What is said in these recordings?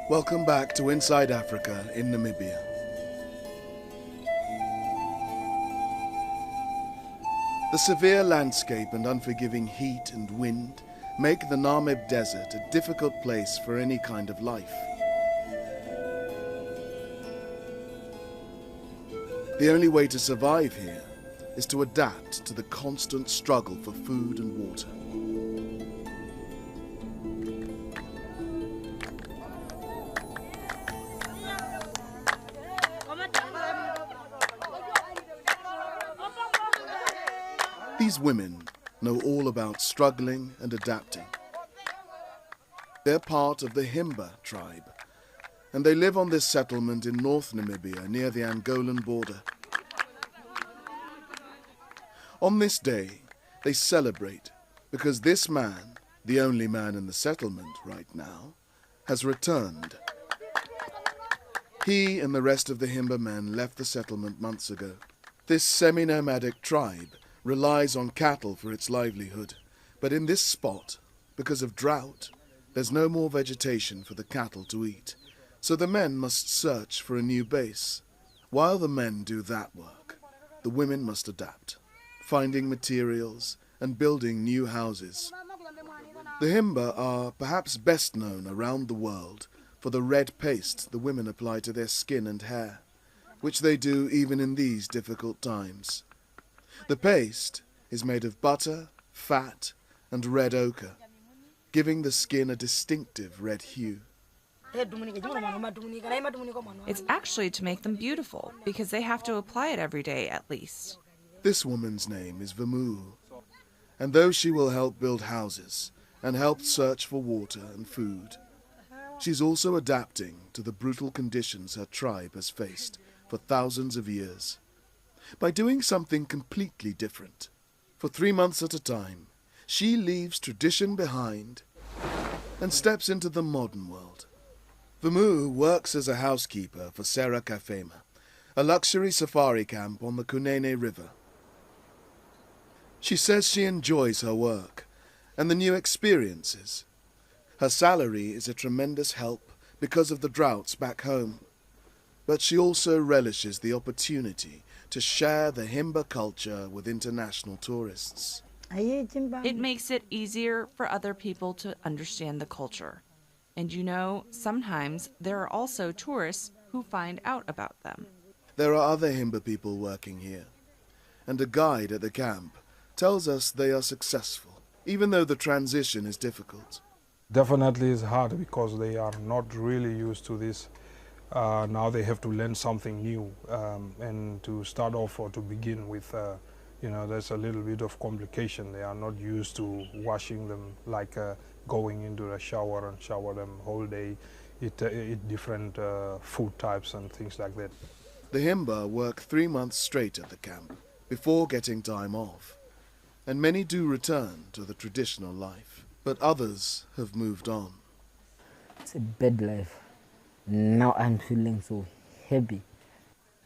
Welcome back to Inside Africa in Namibia. The severe landscape and unforgiving heat and wind make the Namib Desert a difficult place for any kind of life. The only way to survive here is to adapt to the constant struggle for food and water. These women know all about struggling and adapting. They're part of the Himba tribe, and they live on this settlement in North Namibia near the Angolan border. On this day, they celebrate because this man, the only man in the settlement right now, has returned. He and the rest of the Himba men left the settlement months ago. This semi-nomadic tribe relies on cattle for its livelihood, but in this spot, because of drought, there's no more vegetation for the cattle to eat, so the men must search for a new base. While the men do that work, the women must adapt, finding materials and building new houses. The Himba are perhaps best known around the world for the red paste the women apply to their skin and hair, which they do even in these difficult times. The paste is made of butter, fat, and red ochre, giving the skin a distinctive red hue. It's actually to make them beautiful, because they have to apply it every day at least. This woman's name is Vamu, and though she will help build houses and help search for water and food, she's also adapting to the brutal conditions her tribe has faced for thousands of years. By doing something completely different. For 3 months at a time, she leaves tradition behind and steps into the modern world. Vamu works as a housekeeper for Serra Kafema, a luxury safari camp on the Kunene River. She says she enjoys her work and the new experiences. Her salary is a tremendous help because of the droughts back home, but she also relishes the opportunity to share the Himba culture with international tourists. It makes it easier for other people to understand the culture. And you know, sometimes there are also tourists who find out about them. There are other Himba people working here, and a guide at the camp tells us they are successful, even though the transition is difficult. Definitely it's hard because they are not really used to this. Now they have to learn something new, and to start off or to begin with, there's a little bit of complication. They are not used to washing them like going into the shower and shower them whole day, eat different food types and things like that. The Himba work 3 months straight at the camp before getting time off, and many do return to the traditional life, but others have moved on. It's a bad life. Now I'm feeling so happy.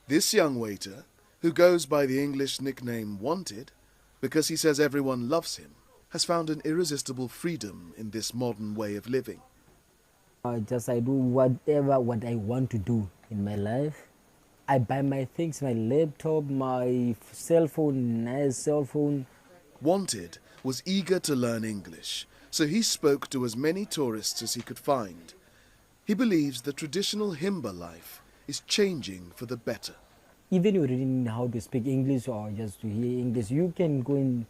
This young waiter, who goes by the English nickname Wanted, because he says everyone loves him, has found an irresistible freedom in this modern way of living. I do whatever what I want to do in my life. I buy my things, my laptop, my cell phone, nice cell phone. Wanted was eager to learn English, so he spoke to as many tourists as he could find. He believes the traditional Himba life is changing for the better. Even you didn't know how to speak English or just to hear English, you can go and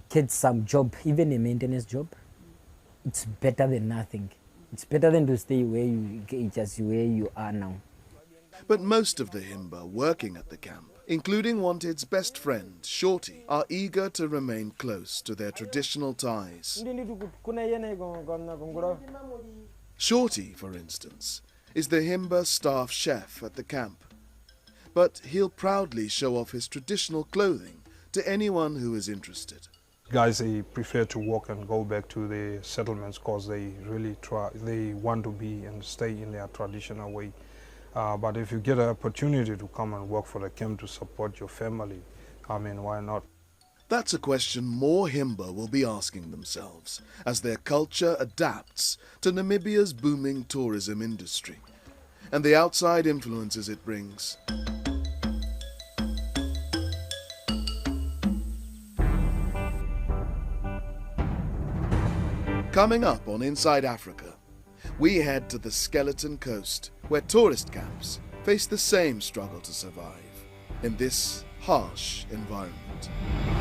get some job, even a maintenance job. It's better than nothing. It's better than to stay where you are now. But most of the Himba working at the camp, including Wanted's best friend, Shorty, are eager to remain close to their traditional ties. Shorty, for instance, is the Himba staff chef at the camp. But he'll proudly show off his traditional clothing to anyone who is interested. Guys, they prefer to walk and go back to the settlements because they want to be and stay in their traditional way. But if you get an opportunity to come and work for the camp to support your family, why not? That's a question more Himba will be asking themselves as their culture adapts to Namibia's booming tourism industry and the outside influences it brings. Coming up on Inside Africa, we head to the Skeleton Coast, where tourist camps face the same struggle to survive in this harsh environment.